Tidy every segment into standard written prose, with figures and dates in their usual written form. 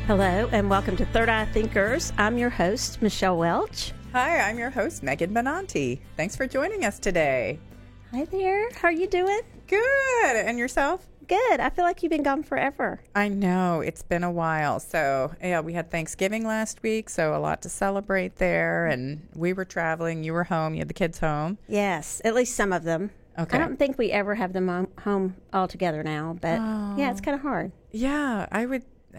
Hello, and welcome to Third Eye Thinkers. I'm your host, Michelle Welch. Hi, I'm your host, Megan Benanti. Thanks for joining us today. Hi there. How are you doing? Good. And yourself? Good. I feel like you've been gone forever. I know. It's been a while. So, yeah, we had Thanksgiving last week, so a lot to celebrate there. And we were traveling. You were home. You had the kids home. Yes, at least some of them. Okay. I don't think we ever have them home all together now, but yeah, it's kind of hard. Yeah,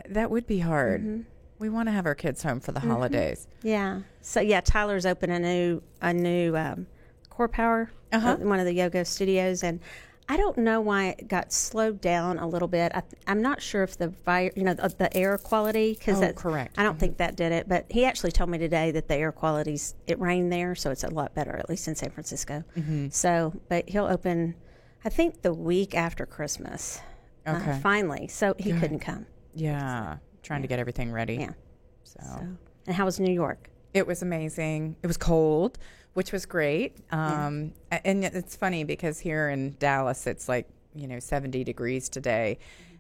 that would be hard. Mm-hmm. We want to have our kids home for the holidays. Yeah. So, yeah, Tyler's opened a new Core Power, one of the yoga studios, and I don't know why it got slowed down a little bit. I'm not sure if the air quality, because correct. I don't think that did it. But he actually told me today that the air quality's, it rained there, so it's a lot better, at least in San Francisco. Mm-hmm. So, but he'll open, I think, the week after Christmas. Okay. Finally, so he couldn't come. Yeah, trying to get everything ready. Yeah. So, and how was New York? It was amazing. It was cold, which was great. And it's funny because here in Dallas, it's 70 degrees today.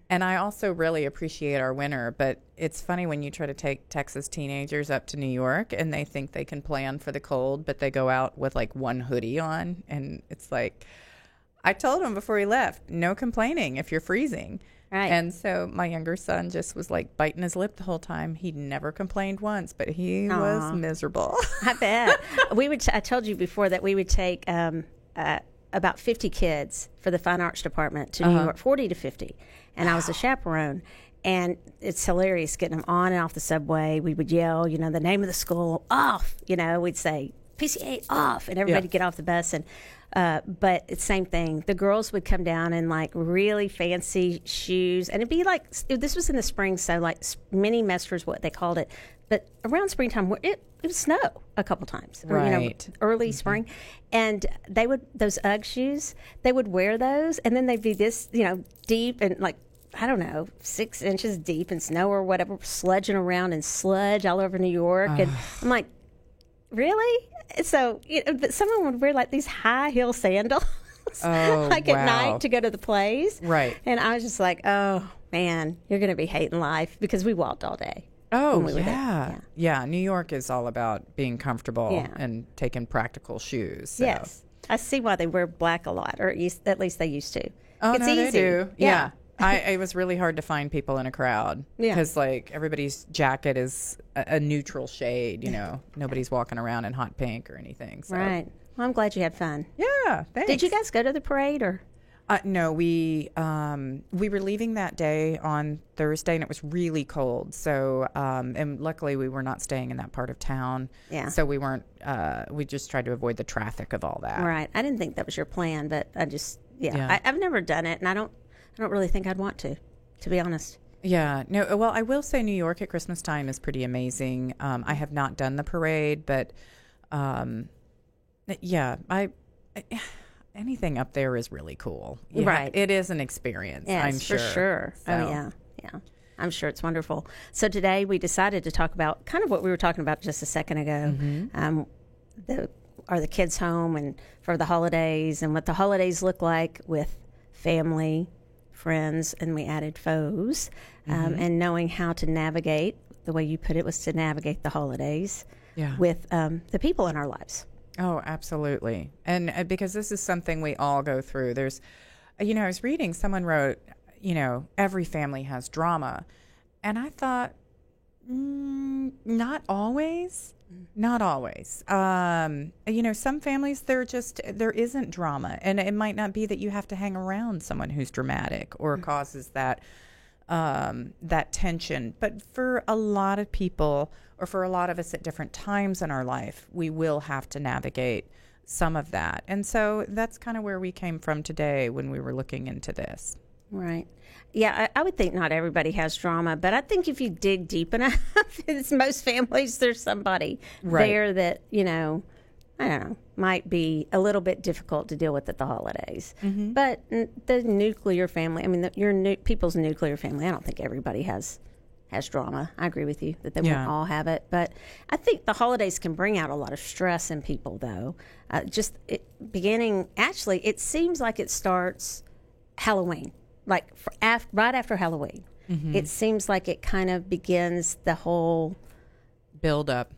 And I also really appreciate our winter. But it's funny when you try to take Texas teenagers up to New York and they think they can plan for the cold, but they go out with one hoodie on. And it's I told him before he left, no complaining if you're freezing. Right. And so my younger son just was biting his lip the whole time. He never complained once, but he was miserable. I bet. I told you before that we would take about 50 kids for the Fine Arts Department to New York, 40 to 50. And I was a chaperone. And it's hilarious getting them on and off the subway. We would yell, the name of the school, off. We'd say, PCA, off. And everybody would get off the bus. And but it's the same thing. The girls would come down in really fancy shoes, and it'd be this was in the spring, so mini mesters, what they called it. But around springtime, it would snow a couple times, right? Early spring, and those UGG shoes. They would wear those, and then they'd be this, deep and I don't know, 6 inches deep in snow or whatever, sludging around in sludge all over New York, and I'm like, really? So, but someone would wear these high heel sandals, at night to go to the plays, right? And I was just like, oh man, you're going to be hating life, because we walked all day. Oh yeah. New York is all about being comfortable and taking practical shoes. So. Yes, I see why they wear black a lot, or at least they used to. Oh, it's no, easy. They do. Yeah. It was really hard to find people in a crowd because everybody's jacket is a neutral shade. Nobody's walking around in hot pink or anything. So. Right. Well, I'm glad you had fun. Yeah. Thanks. Did you guys go to the parade or? No, we were leaving that day on Thursday, and it was really cold. So, and luckily we were not staying in that part of town. Yeah. So we weren't. We just tried to avoid the traffic of all that. Right. I didn't think that was your plan, but I just I've never done it, and I don't really think I'd want to be honest. Yeah. No. Well, I will say New York at Christmas time is pretty amazing. I have not done the parade, but anything up there is really cool. Right. It is an experience. Yes, I'm sure. For sure. So. Oh yeah. I'm sure it's wonderful. So today we decided to talk about kind of what we were talking about just a second ago. Mm-hmm. Are the kids home and for the holidays, and what the holidays look like with family, friends, and we added foes, and knowing how to navigate, the way you put it was to navigate the holidays with the people in our lives. Oh, absolutely. And because this is something we all go through. There's, I was reading, someone wrote, every family has drama. And I thought, not always. Not always. Some families, there isn't drama. And it might not be that you have to hang around someone who's dramatic or causes that tension. But for a lot of people, or for a lot of us at different times in our life, we will have to navigate some of that. And so that's kind of where we came from today when we were looking into this. Right. Yeah, I would think not everybody has drama, but I think if you dig deep enough, in most families, there's somebody there that, I don't know, might be a little bit difficult to deal with at the holidays. Mm-hmm. But the nuclear family, people's nuclear family, I don't think everybody has drama. I agree with you that they won't all have it. But I think the holidays can bring out a lot of stress in people, though. It seems like it starts Halloween. Right after Halloween. it seems like it kind of begins the whole build up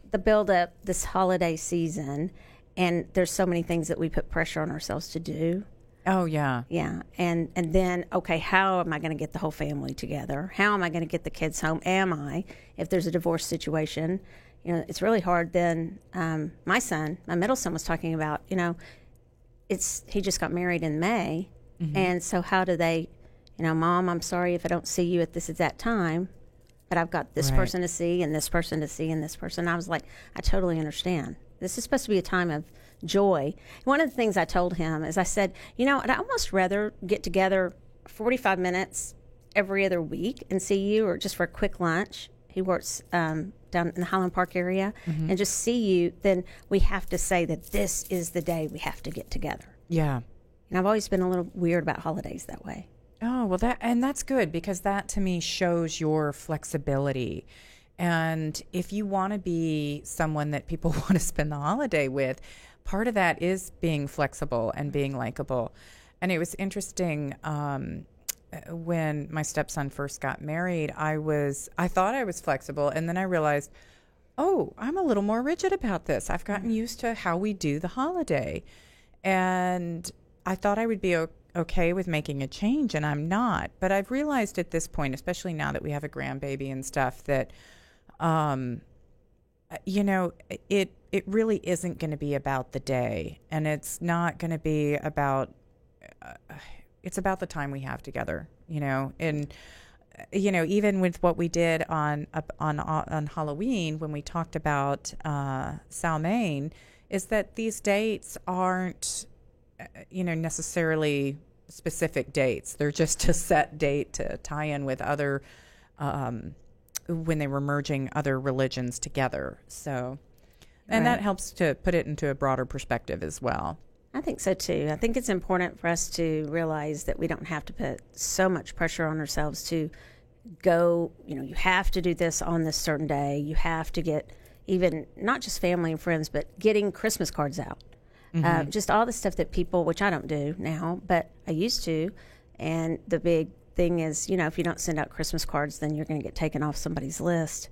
this holiday season. And there's so many things that we put pressure on ourselves to do. Oh, yeah. Yeah. And then, okay, how am I going to get the whole family together? How am I going to get the kids home? If there's a divorce situation, it's really hard. Then my middle son was talking about, he just got married in May. And so how do they, Mom, I'm sorry if I don't see you at this exact time, but I've got this person to see and this person to see and this person. I was like, I totally understand. This is supposed to be a time of joy. One of the things I told him is I said, I'd almost rather get together 45 minutes every other week and see you, or just for a quick lunch. He works down in the Highland Park area, and just see you. Then we have to say that this is the day we have to get together. Yeah. And I've always been a little weird about holidays that way. Oh, well, that's good, because that to me shows your flexibility. And if you want to be someone that people want to spend the holiday with, part of that is being flexible and being likable. And it was interesting, when my stepson first got married, I thought I was flexible, and then I realized, oh, I'm a little more rigid about this. I've gotten used to how we do the holiday. And I thought I would be okay with making a change, and I'm not. But I've realized at this point, especially now that we have a grandbaby and stuff, that it really isn't going to be about the day, and it's not going to be about it's about the time we have together, and even with what we did on Halloween, when we talked about Salmaine, is that these dates aren't necessarily specific dates. They're just a set date to tie in with other when they were merging other religions together. So, and that helps to put it into a broader perspective as well. I think so too. I think it's important for us to realize that we don't have to put so much pressure on ourselves to go, you have to do this on this certain day. You have to get even not just family and friends, but getting Christmas cards out. Just all the stuff that people, which I don't do now, but I used to. And the big thing is, if you don't send out Christmas cards, then you're going to get taken off somebody's list.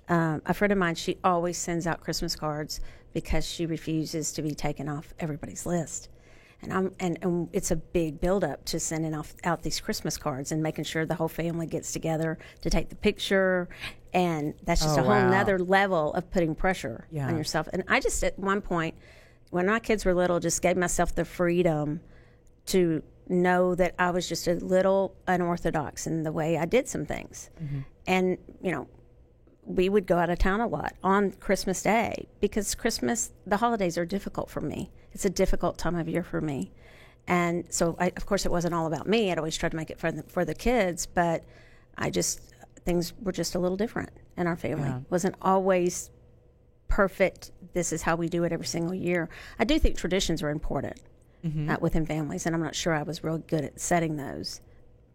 A friend of mine, she always sends out Christmas cards because she refuses to be taken off everybody's list. And it's a big buildup to sending out these Christmas cards and making sure the whole family gets together to take the picture. And that's just a whole nother level of putting pressure on yourself. And I just, at one point, when my kids were little, just gave myself the freedom to know that I was just a little unorthodox in the way I did some things. And, we would go out of town a lot on Christmas Day, because the holidays are difficult for me. It's a difficult time of year for me. And so, of course, it wasn't all about me. I'd always tried to make it for the kids, but things were just a little different in our family. It wasn't always perfect. This is how we do it every single year. I do think traditions are important within families, and I'm not sure I was real good at setting those.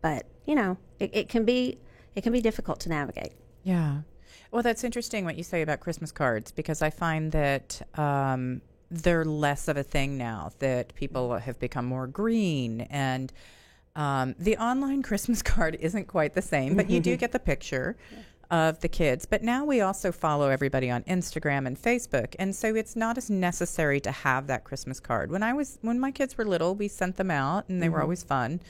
But, it can be difficult to navigate. Yeah. Well, that's interesting what you say about Christmas cards, because I find that they're less of a thing now, that people have become more green, and the online Christmas card isn't quite the same, but you do get the picture of the kids. But now we also follow everybody on Instagram and Facebook, and so it's not as necessary to have that Christmas card. When my kids were little, we sent them out, and they were always fun.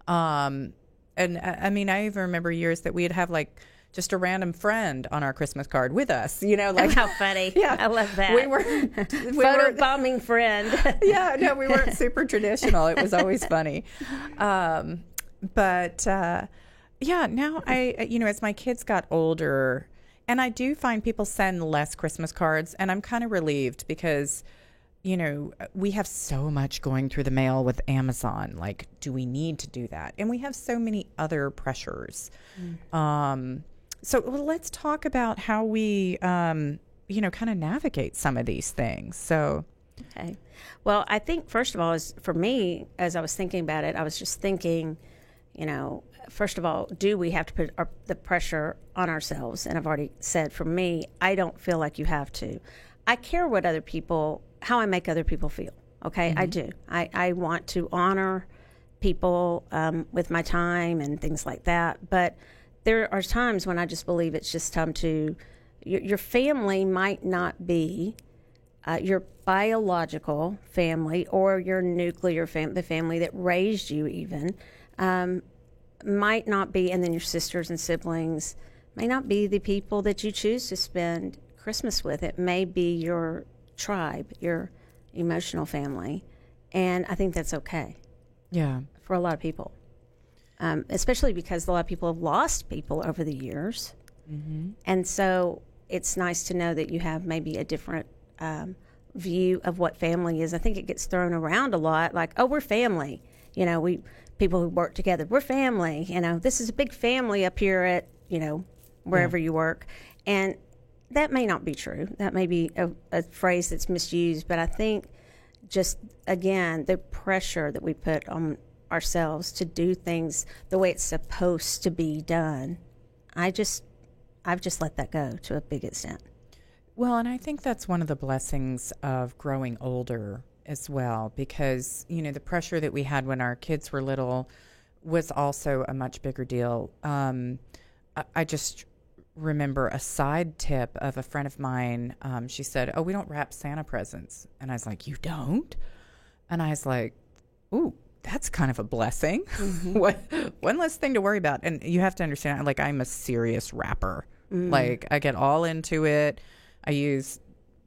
And I mean, I even remember years that we'd have just a random friend on our Christmas card with us, how funny. Yeah, I love that. We were photobombing friend. We weren't super traditional. It was always funny. But now as my kids got older, and I do find people send less Christmas cards, and I'm kind of relieved, because we have so much going through the mail with Amazon. Do we need to do that? And we have so many other pressures. So let's talk about how we, kind of navigate some of these things. So, okay. Well, I think first of all, for me, as I was thinking about it, I was just thinking, first of all, do we have to put the pressure on ourselves? And I've already said, for me, I don't feel like you have to. I care how I make other people feel. Okay, I do. I want to honor people with my time and things like that, but there are times when I just believe it's just time to, your family might not be your biological family or your nuclear family, the family that raised you even, might not be, and then your sisters and siblings may not be the people that you choose to spend Christmas with. It may be your tribe, your emotional family, and I think that's okay. Yeah. For a lot of people, especially because a lot of people have lost people over the years. Mm-hmm. And so it's nice to know that you have maybe a different view of what family is. I think it gets thrown around a lot, like, oh, we're family. People who work together, we're family. This is a big family up here at, wherever you work. And that may not be true. That may be a phrase that's misused. But I think just, again, the pressure that we put on ourselves to do things the way it's supposed to be done, I've just let that go to a big extent. Well, and I think that's one of the blessings of growing older as well, because, the pressure that we had when our kids were little was also a much bigger deal. I just remember a side tip of a friend of mine. She said, oh, we don't wrap Santa presents. And I was like, you don't? And I was like, ooh, that's kind of a blessing. Mm-hmm. One less thing to worry about. And you have to understand, like, I'm a serious wrapper. Mm. Like, I get all into it. I use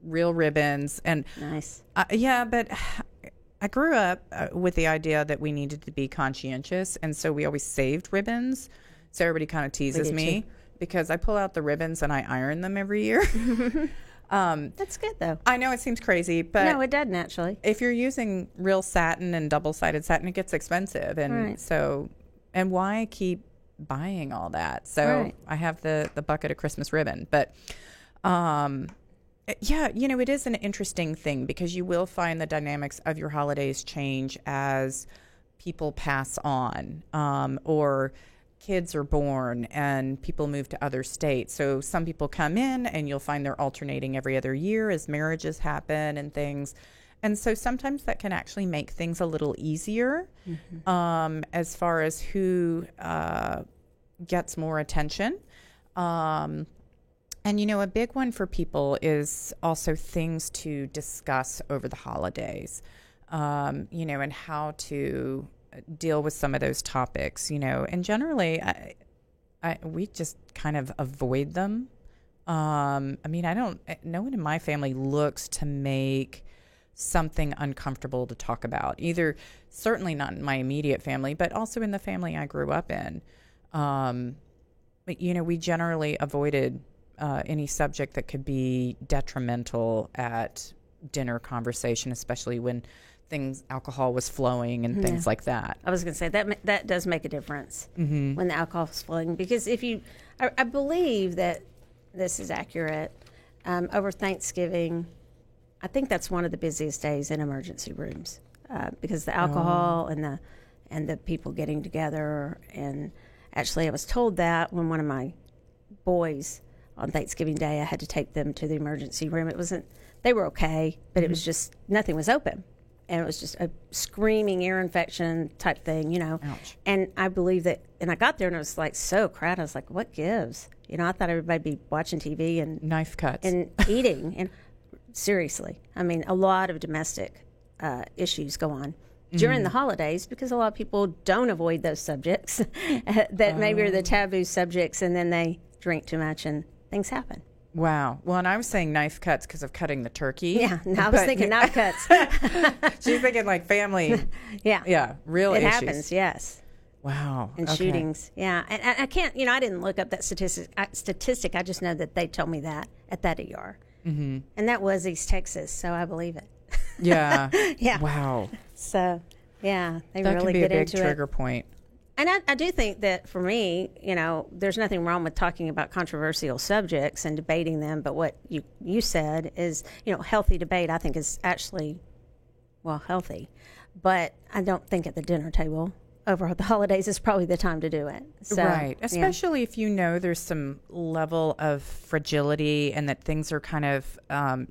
real ribbons. And nice. But I grew up with the idea that we needed to be conscientious. And so we always saved ribbons. So everybody kind of teases me because I pull out the ribbons and I iron them every year. That's good, though. I know it seems crazy, but no, it doesn't actually. If you're using real satin and double-sided satin, it gets expensive, and and why keep buying all that? So I have the bucket of Christmas ribbon, but it is an interesting thing because you will find the dynamics of your holidays change as people pass on, or kids are born and people move to other states. So some people come in and you'll find they're alternating every other year as marriages happen and things. And so sometimes that can actually make things a little easier, mm-hmm. As far as who gets more attention. And, a big one for people is also things to discuss over the holidays, and how to deal with some of those topics, and generally we just kind of avoid them. No one in my family looks to make something uncomfortable to talk about, either certainly not in my immediate family, but also in the family I grew up in. We generally avoided any subject that could be detrimental at dinner conversation, especially when alcohol was flowing and things like that. I was going to say that does make a difference, mm-hmm. when the alcohol is flowing, because I believe that this is accurate. Over Thanksgiving, I think that's one of the busiest days in emergency rooms, because the alcohol and the people getting together. And actually, I was told that when one of my boys on Thanksgiving Day, I had to take them to the emergency room. They were okay, but mm-hmm. it was just nothing was open. And it was just a screaming ear infection type thing, Ouch. And I believe that, and I got there and it was like so crowded. I was like, what gives? I thought everybody'd be watching TV and knife cuts and eating. And seriously, a lot of domestic issues go on during the holidays because a lot of people don't avoid those subjects that maybe are the taboo subjects, and then they drink too much and things happen. Wow. Well, and I was saying knife cuts because of cutting the turkey. Yeah, I was thinking knife cuts. She's thinking like family. Yeah. Yeah, real issues. It happens, yes. Wow. And shootings. Yeah. And I can't, I didn't look up that statistic. I just know that they told me that at that ER. Mm-hmm. And that was East Texas, so I believe it. Yeah. Yeah. Wow. So, yeah, they that really can be get a big into trigger point. And I do think that for me, there's nothing wrong with talking about controversial subjects and debating them. But what you said is, healthy debate, I think, is actually, healthy. But I don't think at the dinner table over the holidays is probably the time to do it. So, right. Especially if there's some level of fragility and that things are kind of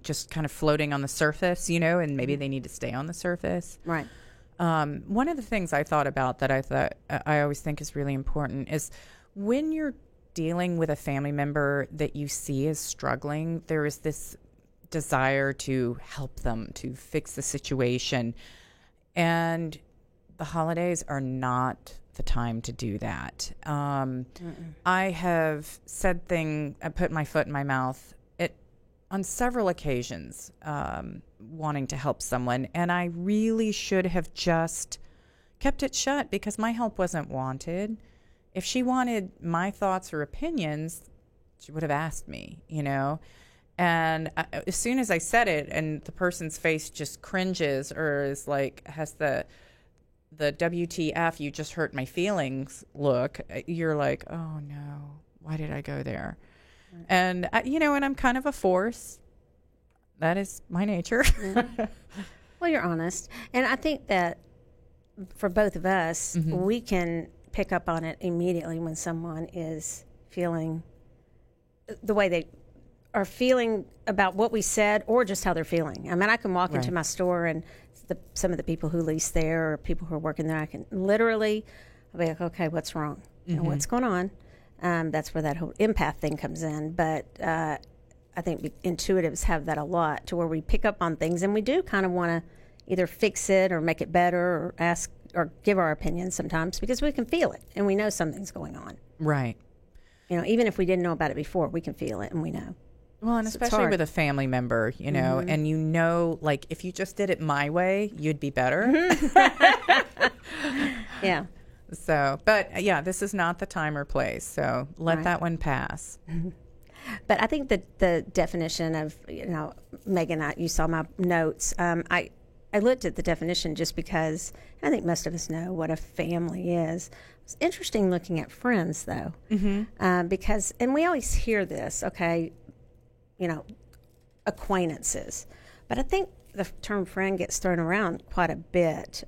just kind of floating on the surface, and maybe they need to stay on the surface. Right. One of the things I thought about that I always think is really important is when you're dealing with a family member that you see is struggling, there is this desire to help them, to fix the situation. And the holidays are not the time to do that. I have I put my foot in my mouth on several occasions, wanting to help someone. And I really should have just kept it shut because my help wasn't wanted. If she wanted my thoughts or opinions, she would have asked me, And as soon as I said it and the person's face just cringes or is like, has the WTF, you just hurt my feelings look, you're like, oh no, why did I go there? Right. And, and I'm kind of a force. That is my nature. Mm-hmm. Well, you're honest. And I think that for both of us, we can pick up on it immediately when someone is feeling the way they are feeling about what we said or just how they're feeling. I mean, I can walk into my store and some of the people who lease there or people who are working there, I can literally, I'll be like, okay, what's wrong? What's going on? That's where that whole empath thing comes in. But I think intuitives have that a lot to where we pick up on things and we do kind of want to either fix it or make it better or ask or give our opinion sometimes because we can feel it and we know something's going on. Right. Even if we didn't know about it before, we can feel it and we know. Well, and so especially with a family member, and like if you just did it my way, you'd be better. Yeah. So, but yeah, this is not the time or place. So let that one pass. But I think that the definition of, Megan, you saw my notes. I looked at the definition just because I think most of us know what a family is. It's interesting looking at friends, though, because, and we always hear this, okay, acquaintances. But I think the term friend gets thrown around quite a bit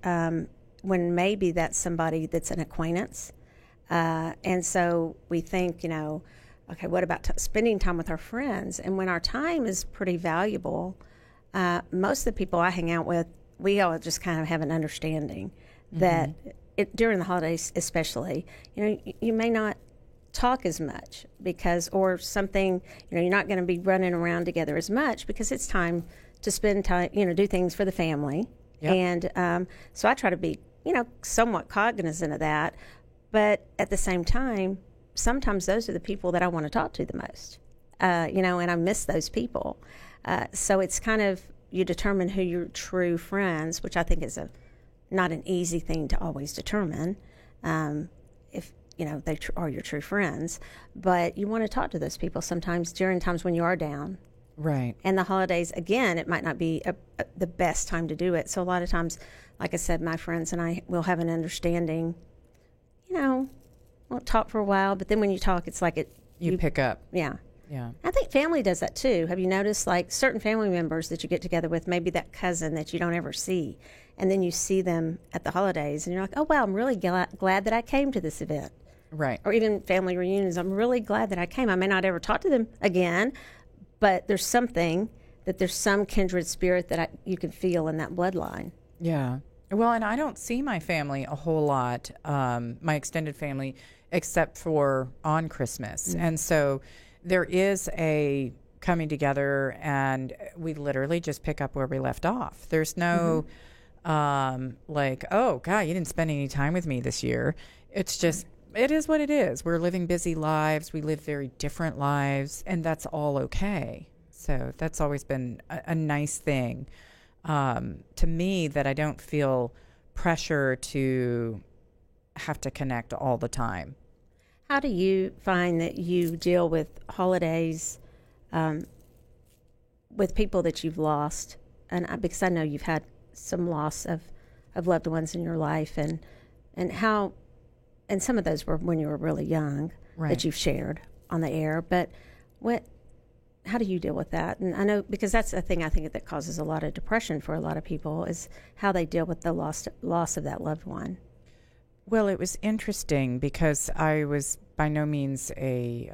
when maybe that's somebody that's an acquaintance. And so we think, okay, what about spending time with our friends? And when our time is pretty valuable, most of the people I hang out with, we all just kind of have an understanding that during the holidays especially, you may not talk as much or something, you're not going to be running around together as much because it's time to spend time, do things for the family. Yep. And so I try to be, somewhat cognizant of that. But at the same time, sometimes those are the people that I want to talk to the most, and I miss those people. So it's kind of, you determine who your true friends, which I think is not an easy thing to always determine. If they are your true friends, but you want to talk to those people sometimes during times when you are down. Right. And the holidays, again, it might not be the best time to do it. So a lot of times, like I said, my friends and I will have an understanding, won't talk for a while, but then when you talk, it's like you pick up. Yeah. Yeah. I think family does that too. Have you noticed like certain family members that you get together with, maybe that cousin that you don't ever see, and then you see them at the holidays and you're like, oh, wow, I'm really glad that I came to this event. Right. Or even family reunions. I'm really glad that I came. I may not ever talk to them again, but there's some kindred spirit that you can feel in that bloodline. Yeah. Well, and I don't see my family a whole lot, my extended family, except for on Christmas. And so there is a coming together and we literally just pick up where we left off. There's no like, oh, God, you didn't spend any time with me this year. It's just, it is what it is. We're living busy lives. We live very different lives, and that's all okay. So that's always been a nice thing to me, that I don't feel pressure to have to connect all the time. How do you find that you deal with holidays with people that you've lost? And because I know you've had some loss of loved ones in your life, and how, and some of those were when you were really young, that you've shared on the air. But how do you deal with that? And I know, because that's a thing I think that causes a lot of depression for a lot of people, is how they deal with the loss of that loved one. Well, it was interesting because I was by no means a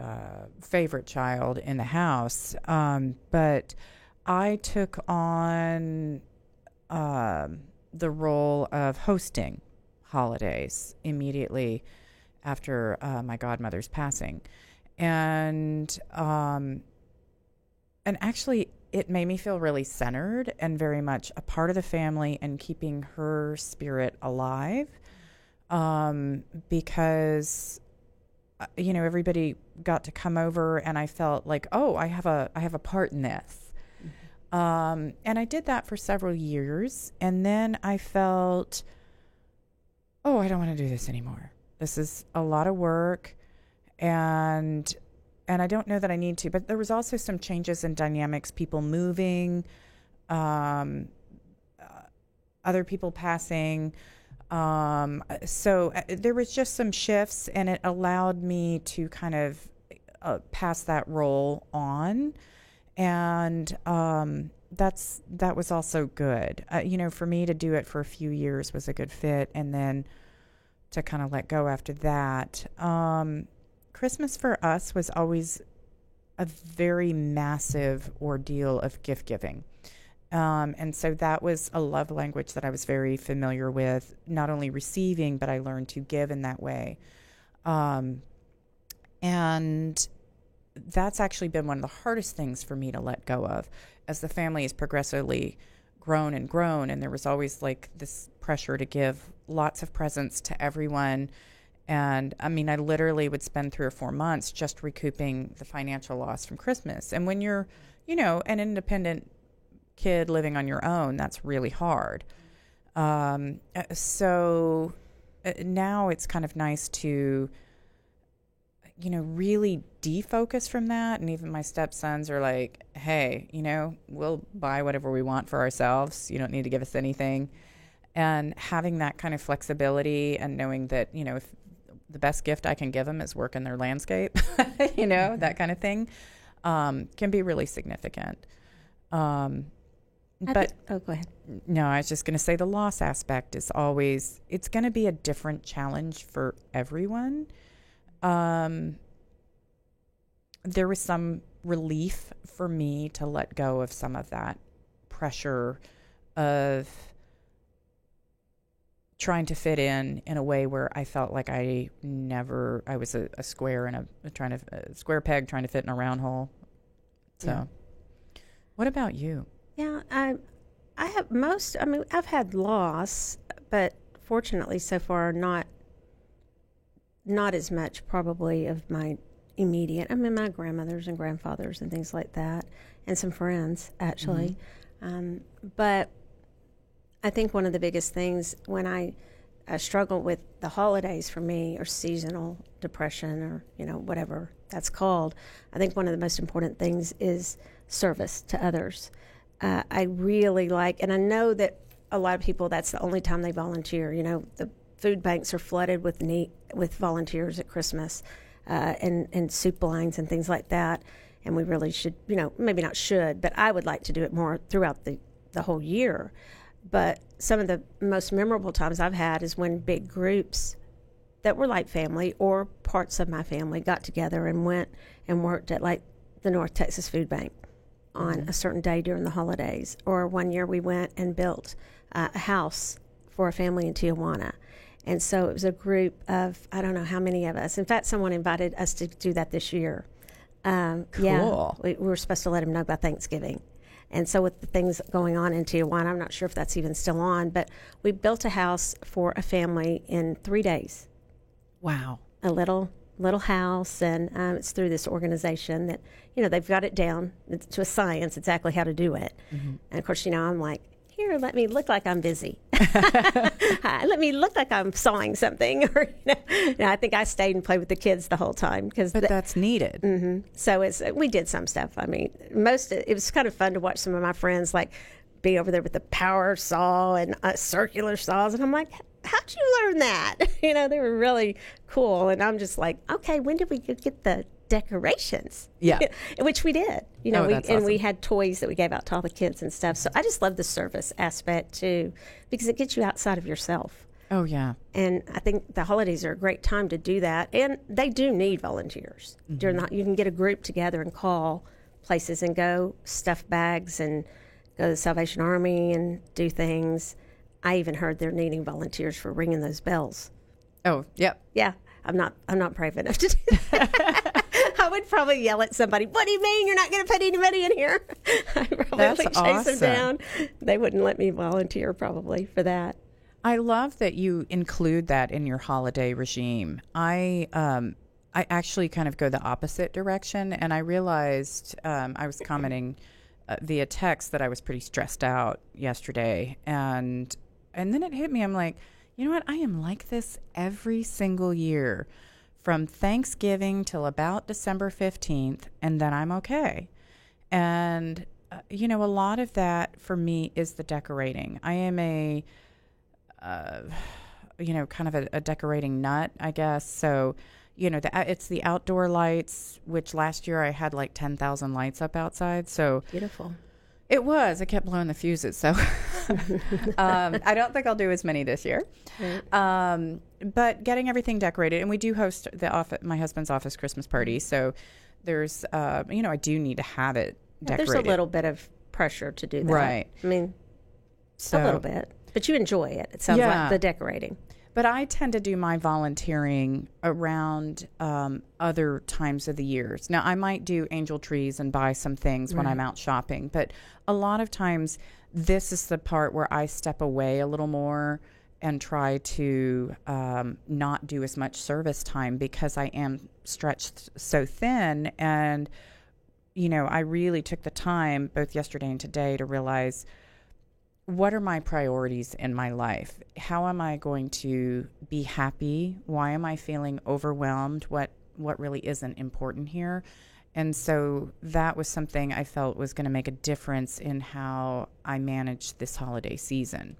favorite child in the house, but I took on the role of hosting holidays immediately after my godmother's passing. And actually it made me feel really centered and very much a part of the family and keeping her spirit alive. Because everybody got to come over and I felt like, oh, I have a part in this. And I did that for several years. And then I felt, oh, I don't want to do this anymore. This is a lot of work. And I don't know that I need to, but there was also some changes in dynamics, people moving, other people passing. So there was just some shifts, and it allowed me to kind of pass that role on. And that was also good. For me to do it for a few years was a good fit, and then to kind of let go after that. Christmas for us was always a very massive ordeal of gift giving. And so that was a love language that I was very familiar with, not only receiving, but I learned to give in that way. And that's actually been one of the hardest things for me to let go of as the family has progressively grown, and there was always like this pressure to give lots of presents to everyone. And I mean, I literally would spend 3 or 4 months just recouping the financial loss from Christmas. And when you're, an independent kid living on your own, that's really hard. So now it's kind of nice to, really defocus from that. And even my stepsons are like, hey, we'll buy whatever we want for ourselves. You don't need to give us anything. And having that kind of flexibility and knowing that, if the best gift I can give them is work in their landscape, that kind of thing, can be really significant. But go ahead. No, I was just going to say the loss aspect is always, it's going to be a different challenge for everyone. There was some relief for me to let go of some of that pressure of trying to fit in a way where I felt like I was a square and a square peg trying to fit in a round hole. So, yeah. What about you? Yeah, I've had loss, but fortunately so far not as much probably of my immediate. My grandmothers and grandfathers and things like that, and some friends actually. Mm-hmm. But I think one of the biggest things when I struggle with the holidays for me, or seasonal depression, or whatever that's called, I think one of the most important things is service to others. I really like, and I know that a lot of people, that's the only time they volunteer. The food banks are flooded with volunteers at Christmas, and soup lines and things like that. And we really should, maybe not should, but I would like to do it more throughout the whole year. But some of the most memorable times I've had is when big groups that were like family or parts of my family got together and went and worked at like the North Texas Food Bank on a certain day during the holidays. Or one year we went and built a house for a family in Tijuana. And so it was a group of, I don't know how many of us. In fact, someone invited us to do that this year. Cool. Yeah, we were supposed to let him know about Thanksgiving. And so with the things going on in Tijuana, I'm not sure if that's even still on, but we built a house for a family in 3 days. Wow. A little house, and it's through this organization that, they've got it down to a science exactly how to do it. Mm-hmm. And of course, I'm like, here, let me look like I'm busy. Let me look like I'm sawing something. Or, I think I stayed and played with the kids the whole time. But that's needed. Mm-hmm. So we did some stuff. It was kind of fun to watch some of my friends be over there with the power saw and circular saws. And I'm like, how'd you learn that? They were really cool. And I'm just like, okay, when did we get the decorations? Yeah. Which we did. That's awesome. And we had toys that we gave out to all the kids and stuff. So I just love the service aspect too, because it gets you outside of yourself. Oh, yeah. And I think the holidays are a great time to do that. And they do need volunteers. Mm-hmm. You can get a group together and call places and go stuff bags and go to the Salvation Army and do things. I even heard they're needing volunteers for ringing those bells. Oh, yep. Yeah. I'm not brave enough to do that. I would probably yell at somebody, what do you mean you're not going to put anybody in here? I probably That's would chase awesome. them down. They wouldn't let me volunteer probably for that. I love that you include that in your holiday regime. I actually kind of go the opposite direction, and I realized I was commenting via text that I was pretty stressed out yesterday, and then it hit me. I'm like, you know what? I am like this every single year, from Thanksgiving till about December 15th, and then I'm okay. And a lot of that for me is the decorating. I am a kind of a decorating nut, I guess. So, it's the outdoor lights, which last year I had like 10,000 lights up outside. So beautiful. It was. I kept blowing the fuses. So I don't think I'll do as many this year. Right. But getting everything decorated, and we do host my husband's office Christmas party. So there's, I do need to have it decorated. There's a little bit of pressure to do that. Right. I mean, a little bit. But you enjoy it. It sounds like the decorating. But I tend to do my volunteering around other times of the years. Now, I might do angel trees and buy some things when I'm out shopping. But a lot of times, this is the part where I step away a little more and try to not do as much service time because I am stretched so thin. And, I really took the time both yesterday and today to realize, what are my priorities in my life? How am I going to be happy? Why am I feeling overwhelmed? What really isn't important here? And so that was something I felt was going to make a difference in how I manage this holiday season.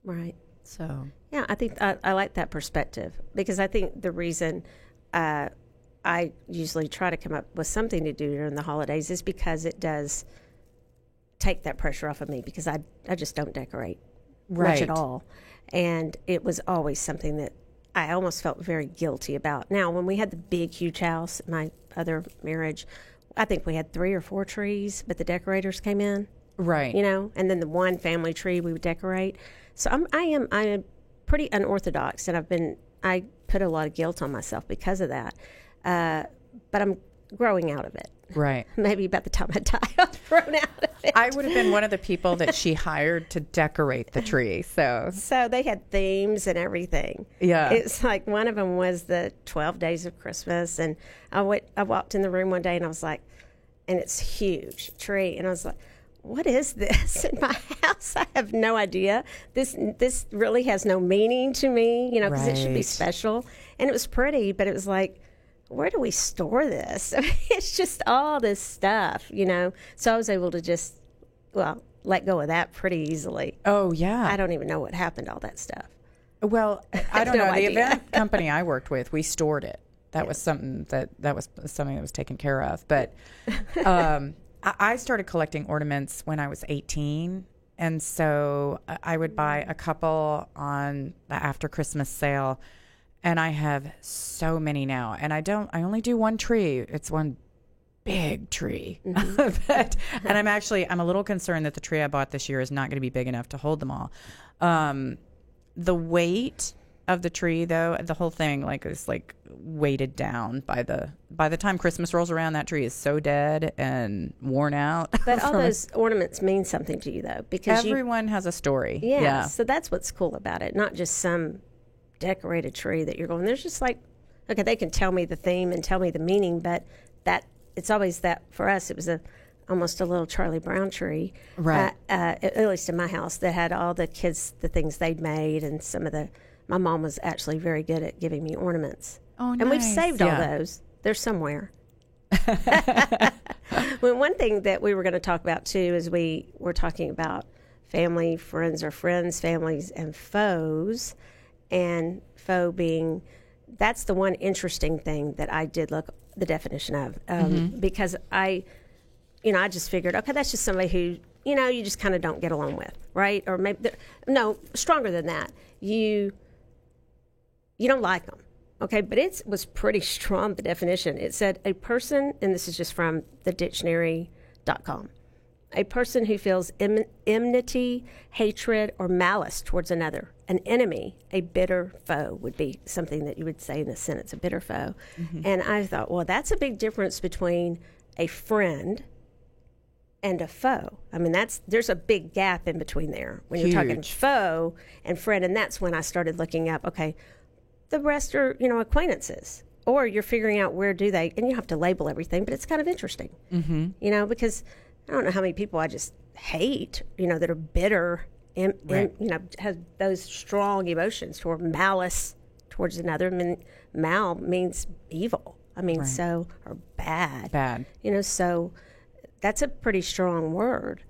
Right. So yeah, I think I like that perspective, because I think the reason I usually try to come up with something to do during the holidays is because it does take that pressure off of me, because I just don't decorate much at all. And it was always something that I almost felt very guilty about. Now, when we had the big, huge house, my other marriage, I think we had 3 or 4 trees, but the decorators came in. Right. And then the one family tree we would decorate. So I am pretty unorthodox, and I put a lot of guilt on myself because of that. But I'm growing out of it. Right. Maybe about the time I die, I'll thrown out of it. I would have been one of the people that she hired to decorate the tree. So they had themes and everything. Yeah. It's like one of them was the 12 Days of Christmas. And I walked in the room one day and I was like, and it's huge tree. And I was like, what is this in my house? I have no idea. This really has no meaning to me, because it should be special. And it was pretty, but it was like, where do we store this? I mean, it's just all this stuff, So I was able to just, let go of that pretty easily. Oh, yeah. I don't even know what happened to all that stuff. Well, I don't know. The idea. event company I worked with, we stored it. That was something that was taken care of. But I started collecting ornaments when I was 18. And so I would buy a couple on the after Christmas sale. And I have so many now. And I only do one tree. It's one big tree. Mm-hmm. And I'm a little concerned that the tree I bought this year is not going to be big enough to hold them all. The weight of the tree, though, the whole thing is weighted down by the time Christmas rolls around. That tree is so dead and worn out. But all those ornaments mean something to you, though, because everyone has a story. Yeah. So that's what's cool about it. Not just some decorated tree that you're going, there's just okay, they can tell me the theme and tell me the meaning, but that it's always that for us, it was almost a little Charlie Brown tree, right? At least in my house, that had all the kids, the things they'd made, and my mom was actually very good at giving me ornaments. Oh, nice. And we've saved all those. They're somewhere. Well, one thing that we were going to talk about too is we were talking about family, friends, or friends, families, and foes. And foe being, that's the one interesting thing that I did look the definition of, because I just figured, okay, that's just somebody who, you just kind of don't get along with, right? Or maybe, stronger than that. You don't like them, okay? But it was pretty strong, the definition. It said a person, and this is just from the dictionary.com, A person who feels enmity, hatred, or malice towards another. An enemy, a bitter foe would be something that you would say in a sentence, a bitter foe. Mm-hmm. And I thought, well, that's a big difference between a friend and a foe. I mean, there's a big gap in between there when you're talking foe and friend. And that's when I started looking up, okay, the rest are, acquaintances. Or you're figuring out where do they, and you have to label everything, but it's kind of interesting, mm-hmm. Because I don't know how many people I just hate, that are bitter, right. Have those strong emotions toward malice towards another. I mean, mal means evil. I mean, right. Or bad. Bad. So that's a pretty strong word.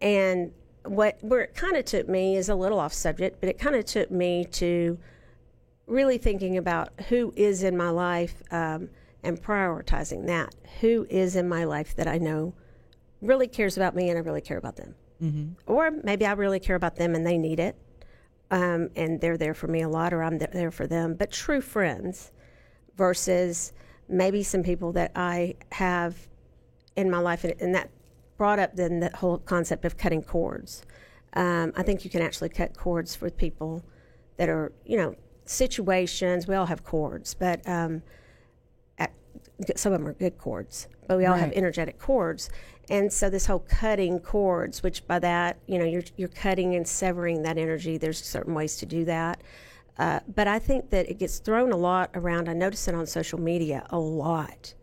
And where it kind of took me is a little off subject, but it kind of took me to really thinking about who is in my life and prioritizing that. Who is in my life that I know really cares about me and I really care about them. Mm-hmm. Or maybe I really care about them and they need it. And they're there for me a lot, or I'm there for them. But true friends versus maybe some people that I have in my life. And that brought up then the whole concept of cutting cords. I think you can actually cut cords with people that are, situations. We all have cords, but some of them are good cords, but we all have energetic cords. And so this whole cutting cords, which by that, you're cutting and severing that energy. There's certain ways to do that. But I think that it gets thrown a lot around. I notice it on social media a lot.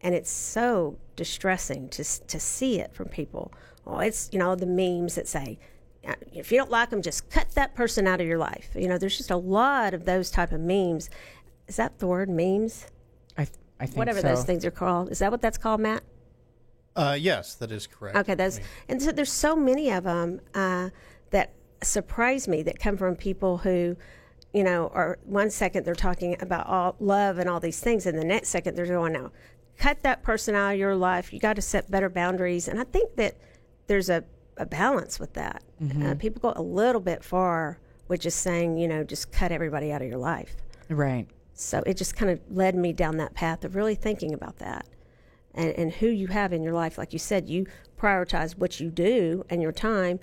And it's so distressing to see it from people. Oh, it's, the memes that say, if you don't like them, just cut that person out of your life. There's just a lot of those type of memes. Is that the word, memes? I think whatever those things are called. Is that what that's called, Matt? Yes, that is correct. Okay, and so there's so many of them that surprise me that come from people who, are 1 second they're talking about all love and all these things, and the next second they're going, now, cut that person out of your life. You got to set better boundaries. And I think that there's a balance with that. Mm-hmm. People go a little bit far with just saying, just cut everybody out of your life. Right. So it just kind of led me down that path of really thinking about that and who you have in your life. Like you said, you prioritize what you do and your time.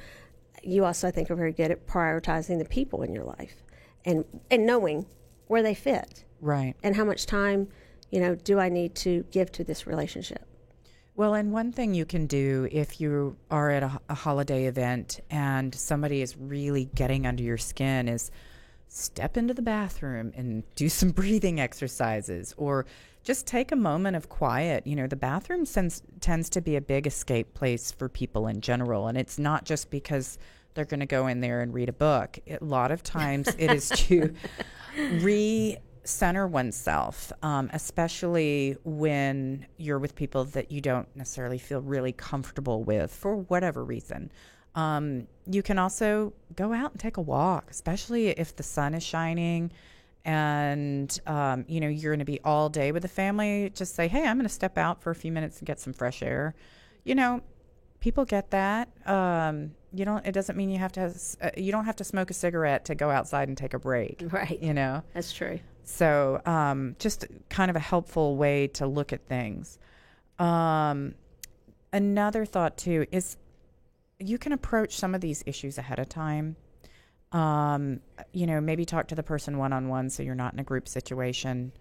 You also, I think, are very good at prioritizing the people in your life and knowing where they fit. Right. And how much time, do I need to give to this relationship? Well, and one thing you can do if you are at a holiday event and somebody is really getting under your skin is step into the bathroom and do some breathing exercises, or just take a moment of quiet. The bathroom tends to be a big escape place for people in general, and it's not just because they're going to go in there and read a book. A lot of times it is to center oneself, especially when you're with people that you don't necessarily feel really comfortable with for whatever reason. You can also go out and take a walk, especially if the sun is shining and, you're going to be all day with the family. Just say, hey, I'm going to step out for a few minutes and get some fresh air. People get that. It doesn't mean you have to you don't have to smoke a cigarette to go outside and take a break. Right. That's true. So just kind of a helpful way to look at things. Another thought, too, is you can approach some of these issues ahead of time. Maybe talk to the person one-on-one so you're not in a group situation.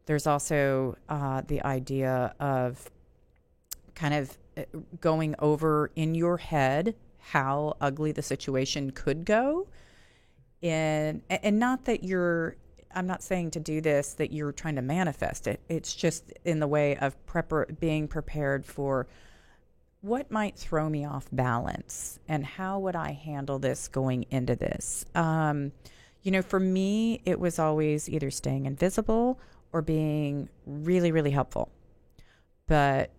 There's also the idea of kind of going over in your head how ugly the situation could go. And not that I'm not saying to do this that you're trying to manifest it. It's just in the way of being prepared for what might throw me off balance and how would I handle this going into this. For me, it was always either staying invisible or being really, really helpful, but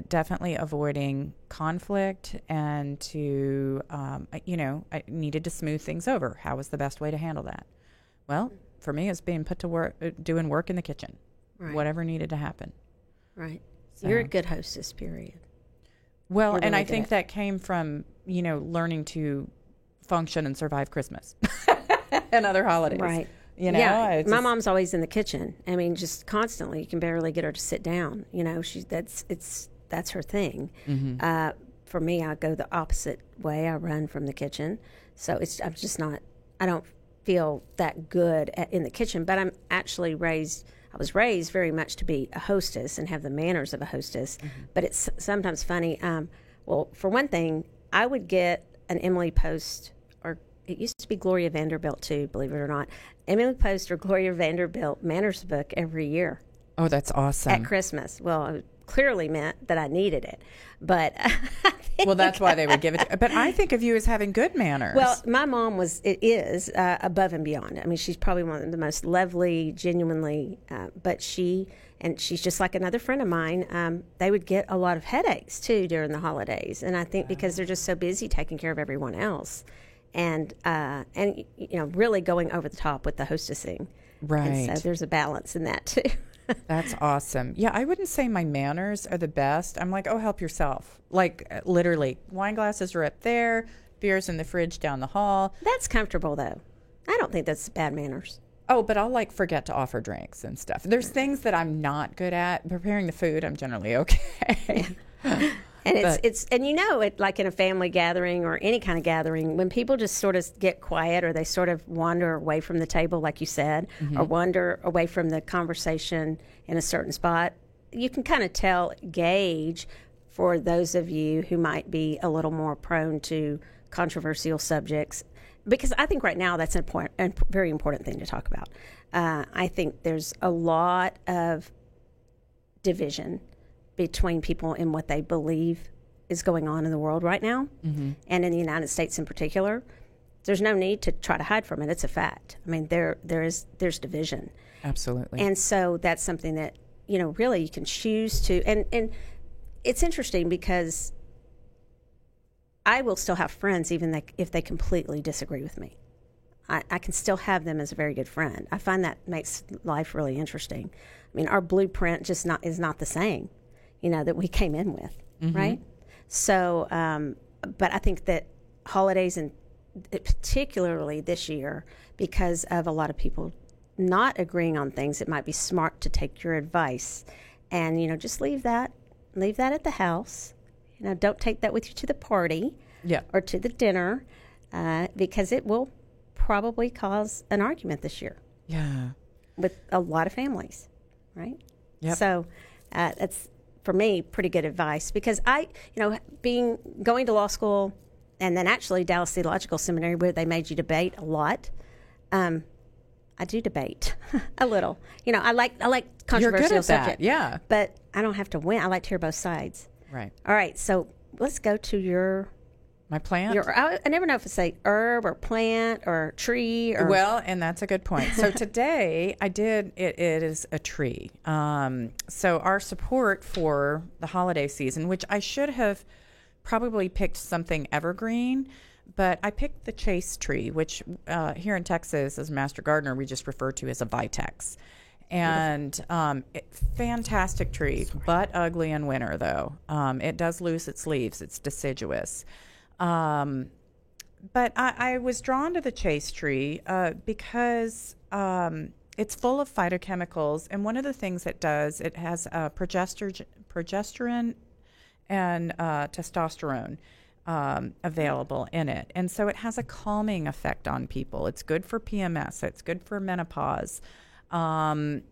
definitely avoiding conflict and to, I needed to smooth things over. How was the best way to handle that? Well, for me, it's being put to work, doing work in the kitchen, right. Whatever needed to happen. Right. So you're a good hostess, period. Well, really, and I think that came from, learning to function and survive Christmas and other holidays. Right. Yeah. My mom's always in the kitchen. I mean, just constantly. You can barely get her to sit down. That's her thing. Mm-hmm. for me, I go the opposite way. I run from the kitchen. So I'm just not, I don't feel that good in the kitchen, but I was raised very much to be a hostess and have the manners of a hostess. But it's sometimes funny. Well, for one thing, I would get an Emily Post, or it used to be Gloria Vanderbilt too, believe it or not. Emily Post or Gloria Vanderbilt manners book every year. Oh, that's awesome. At Christmas. Well, it clearly meant that I needed it. But well, that's why they would give it. But I think of you as having good manners. Well, my mom is above and beyond. I mean, she's probably one of the most lovely, genuinely, but she's just like another friend of mine. They would get a lot of headaches too during the holidays. And I think because they're just so busy taking care of everyone else and really going over the top with the hostessing. Right. And so there's a balance in that too. That's awesome. Yeah, I wouldn't say my manners are the best. I'm like, oh, help yourself. Like, literally, wine glasses are up there, beer's in the fridge down the hall. That's comfortable, though. I don't think that's bad manners. Oh, but I'll, forget to offer drinks and stuff. There's things that I'm not good at. Preparing the food, I'm generally okay. And it like in a family gathering or any kind of gathering, when people just sort of get quiet or they sort of wander away from the table, like you said, or wander away from the conversation in a certain spot, you can kind of gauge for those of you who might be a little more prone to controversial subjects. Because I think right now that's a very important thing to talk about. I think there's a lot of division between people in what they believe is going on in the world right now, and in the United States in particular. There's no need to try to hide from it. It's a fact. I mean, there's division. Absolutely. And so that's something that, really you can choose to, and it's interesting because I will still have friends even if they completely disagree with me. I can still have them as a very good friend. I find that makes life really interesting. I mean, our blueprint is not the same, that we came in with, right? So, but I think that holidays, and particularly this year, because of a lot of people not agreeing on things, it might be smart to take your advice and, just leave that at the house. Don't take that with you to the party or to the dinner, because it will probably cause an argument this year. Yeah. With a lot of families, right? Yep. So that's, for me, pretty good advice, because going to law school and then actually Dallas Theological Seminary, where they made you debate a lot. I do debate a little. I like controversial subjects. Yeah. But I don't have to win. I like to hear both sides. Right. All right. So let's go to my plant. I never know if it's a herb or plant or tree or. Well, and that's a good point. So today it is a tree. So our support for the holiday season, which I should have probably picked something evergreen, but I picked the chase tree, which here in Texas, as a master gardener, we just refer to as a vitex. And fantastic tree, but ugly in winter, though. It does lose its leaves. It's deciduous. But I was drawn to the chase tree because it's full of phytochemicals. And one of the things it does, it has progesterone and testosterone available in it. And so it has a calming effect on people. It's good for PMS. It's good for menopause. And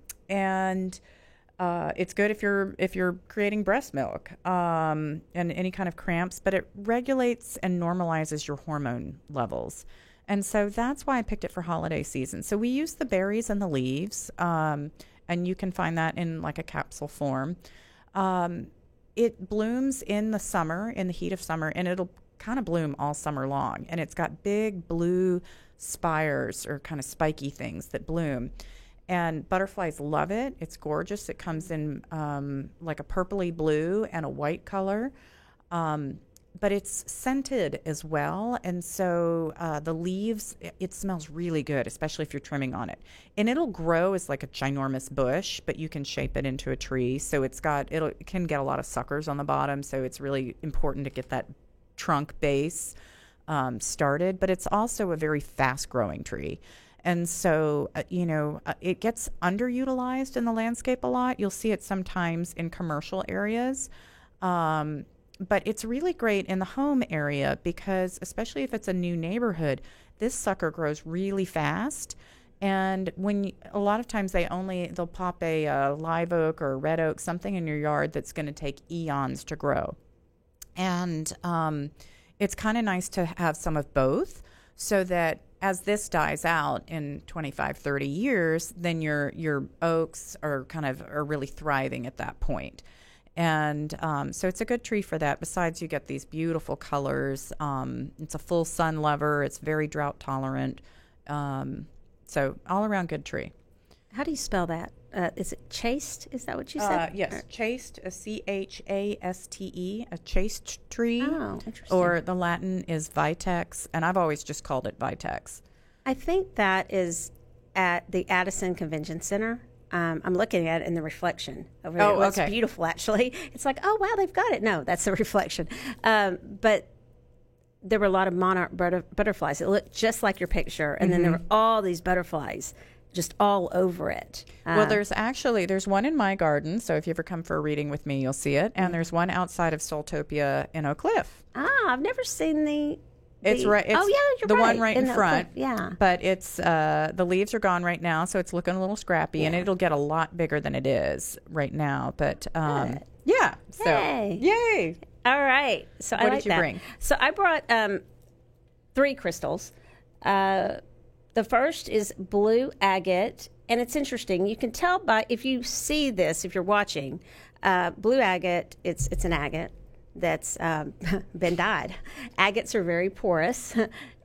it's good if you're creating breast milk and any kind of cramps, but it regulates and normalizes your hormone levels. And so that's why I picked it for holiday season. So we use the berries and the leaves, and you can find that in like a capsule form. It blooms in the summer, in the heat of summer, and it'll kind of bloom all summer long. And it's got big blue spires or kind of spiky things that bloom. And butterflies love it. It's gorgeous. It comes in like a purpley blue and a white color. But it's scented as well. And so the leaves, it smells really good, especially if you're trimming on it. And it'll grow as like a ginormous bush, but you can shape it into a tree. So it can get a lot of suckers on the bottom. So it's really important to get that trunk base started. But it's also a very fast growing tree. And so, it gets underutilized in the landscape a lot. You'll see it sometimes in commercial areas. but it's really great in the home area because, especially if it's a new neighborhood, this sucker grows really fast. And a lot of times they'll pop a live oak or a red oak, something in your yard that's going to take eons to grow. And it's kind of nice to have some of both, so that as this dies out in 25, 30 years, then your oaks are really thriving at that point. And so it's a good tree for that. Besides, you get these beautiful colors. It's a full sun lover. It's very drought tolerant. So all around good tree. How do you spell that? Is it chaste? Is that what you said? Yes, chaste, a C-H-A-S-T-E, a chaste tree. Oh, interesting. Or the Latin is vitex, and I've always just called it vitex. I think that is at the Addison Convention Center. I'm looking at it in the reflection over there. Oh, It's okay. beautiful, actually. It's like, oh, wow, they've got it. No, that's the reflection. But there were a lot of monarch butterflies. It looked just like your picture, and then there were all these butterflies just all over it. Well, there's one in my garden, so if you ever come for a reading with me, you'll see it. And there's one outside of Soltopia in Oak Cliff. I've never seen the It's right. It's oh, yeah, you're the right. one right in the front. yeah. But it's the leaves are gone right now, so it's looking a little scrappy, and it'll get a lot bigger than it is right now. But yeah. So Hey. yay! All right. So I What like did you that. bring? So I brought 3 crystals. The first is blue agate, and it's interesting. You can tell by if you see this, if you're watching, blue agate. It's an agate that's been dyed. Agates are very porous,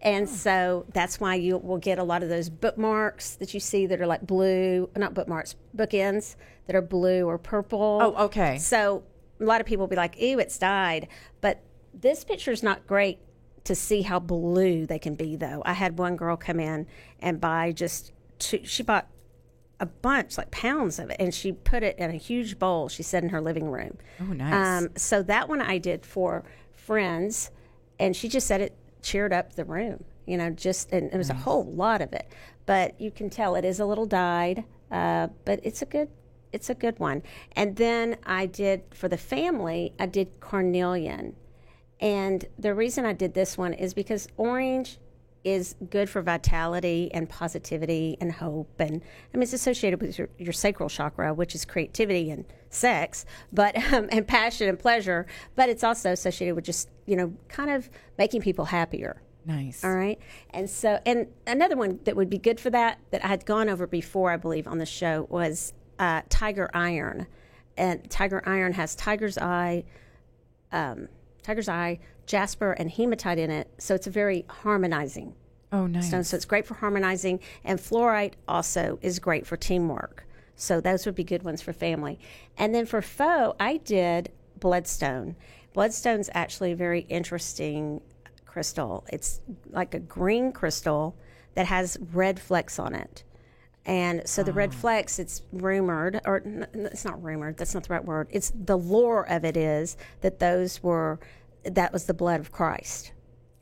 and so that's why you will get a lot of those bookmarks that you see that are like blue, not bookmarks, bookends that are blue or purple. Oh, okay. So a lot of people will be like, ew, it's dyed. But this picture is not great to see how blue they can be, though. I had one girl come in and buy she bought a bunch, like pounds of it, and she put it in a huge bowl, she said, in her living room. Oh, nice. So that one I did for friends, and she just said it cheered up the room, and it was a whole lot of it. But you can tell it is a little dyed, but it's a good one. And then I did, for the family, I did carnelian. And the reason I did this one is because orange is good for vitality and positivity and hope. And I mean, it's associated with your sacral chakra, which is creativity and sex, but and passion and pleasure. But it's also associated with just, kind of making people happier. Nice. All right. And so, and another one that would be good for that I had gone over before, I believe, on the show was tiger iron. And tiger iron has tiger's eye, jasper, and hematite in it. So it's a very harmonizing stone. So it's great for harmonizing. And fluorite also is great for teamwork. So those would be good ones for family. And then for faux, I did bloodstone. Bloodstone's actually a very interesting crystal. It's like a green crystal that has red flecks on it. And so the red flecks, it's rumored, or it's not rumored, that's not the right word. It's the lore of it is that that was the blood of Christ.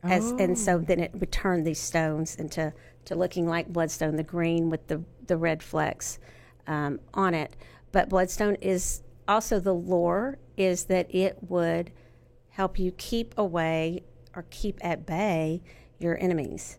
And so then it would turn these stones into looking like bloodstone, the green with the red flecks on it. But bloodstone is also, the lore is that it would help you keep away or keep at bay your enemies.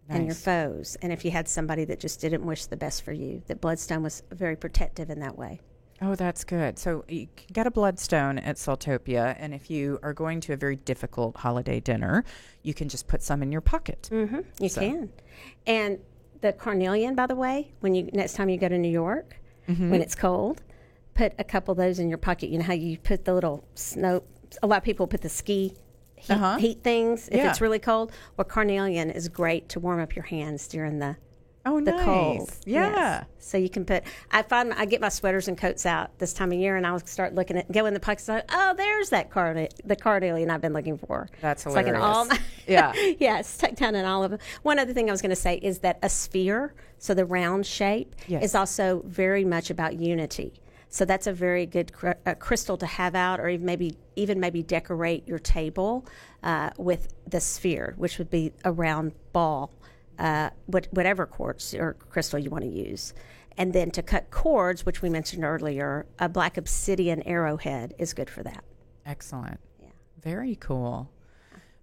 Nice. And your foes. And if you had somebody that just didn't wish the best for you, that bloodstone was very protective in that way. Oh, that's good. So you can get a bloodstone at Soltopia, and if you are going to a very difficult holiday dinner, you can just put some in your pocket. Mm-hmm. You can. And the carnelian, by the way, next time you go to New York, when it's cold, put a couple of those in your pocket. You know how you put the little snow, a lot of people put the ski heat things if it's really cold. Well, carnelian is great to warm up your hands during the cold. Yeah. Yes. So you can put, I get my sweaters and coats out this time of year, and I'll start looking go in the pockets, like, oh, there's the carnelian I've been looking for. That's it's hilarious. Like yeah. Yeah, it's tucked down in all of them. One other thing I was going to say is that a sphere, so the round shape, is also very much about unity. So that's a very good crystal to have out, or even maybe decorate your table with the sphere, which would be a round ball, whatever quartz or crystal you want to use. And then to cut cords, which we mentioned earlier, a black obsidian arrowhead is good for that. Excellent. Yeah. Very cool.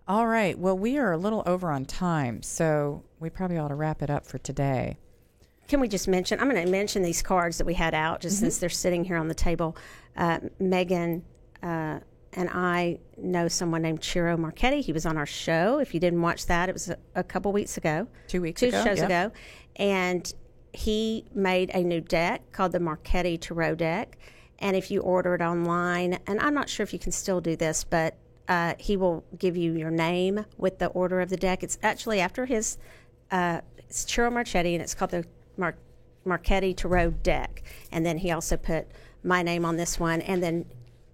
All right. Well, we are a little over on time, so we probably ought to wrap it up for today. Can we just mention, I'm going to mention these cards that we had out just since they're sitting here on the table. Megan and I know someone named Ciro Marchetti. He was on our show. If you didn't watch that, it was a couple weeks ago. 2 weeks Two ago. shows ago. And he made a new deck called the Marchetti Tarot deck. And if you order it online, and I'm not sure if you can still do this, but he will give you your name with the order of the deck. It's actually after his, it's Ciro Marchetti, and it's called the Marchetti Tarot deck. And then he also put my name on this one, and then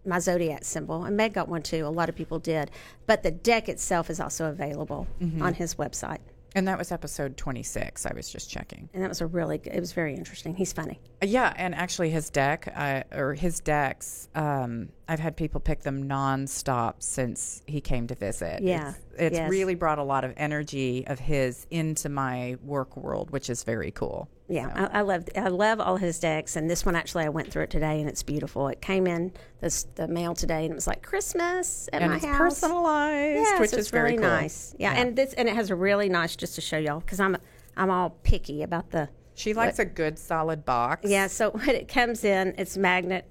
my zodiac symbol. And Meg got one too. A lot of people did. But the deck itself is also available on his website. And that was episode 26. I was just checking. And that was it was very interesting. He's funny. Yeah, and actually his deck, or his decks, I've had people pick them nonstop since he came to visit. Yeah. It's really brought a lot of energy of his into my work world, which is very cool. Yeah, so. I love all his decks, and this one actually I went through it today, and it's beautiful. It came in the mail today, and it was like Christmas at my house. And it's personalized, which is very really cool. Nice. Yeah, and it has a really nice, just to show y'all, because I'm all picky about the. She likes a good solid box. Yeah, so when it comes in, it's magnet,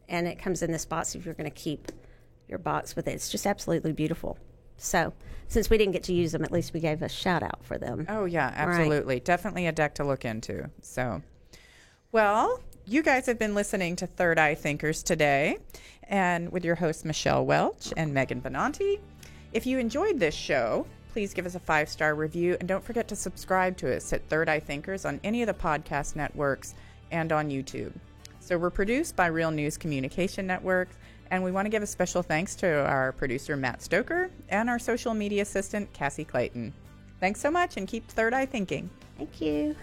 and it comes in this box if you're going to keep your box with it. It's just absolutely beautiful. So, since we didn't get to use them, at least we gave a shout out for them. Oh, yeah, absolutely. Right. Definitely a deck to look into. So, well, you guys have been listening to Third Eye Thinkers today, and with your hosts, Michelle Welch and Megan Benanti. If you enjoyed this show, please give us a 5-star review, and don't forget to subscribe to us at Third Eye Thinkers on any of the podcast networks and on YouTube. So we're produced by Real News Communication Network, and we want to give a special thanks to our producer, Matt Stoker, and our social media assistant, Cassie Clayton. Thanks so much, and keep Third Eye thinking. Thank you.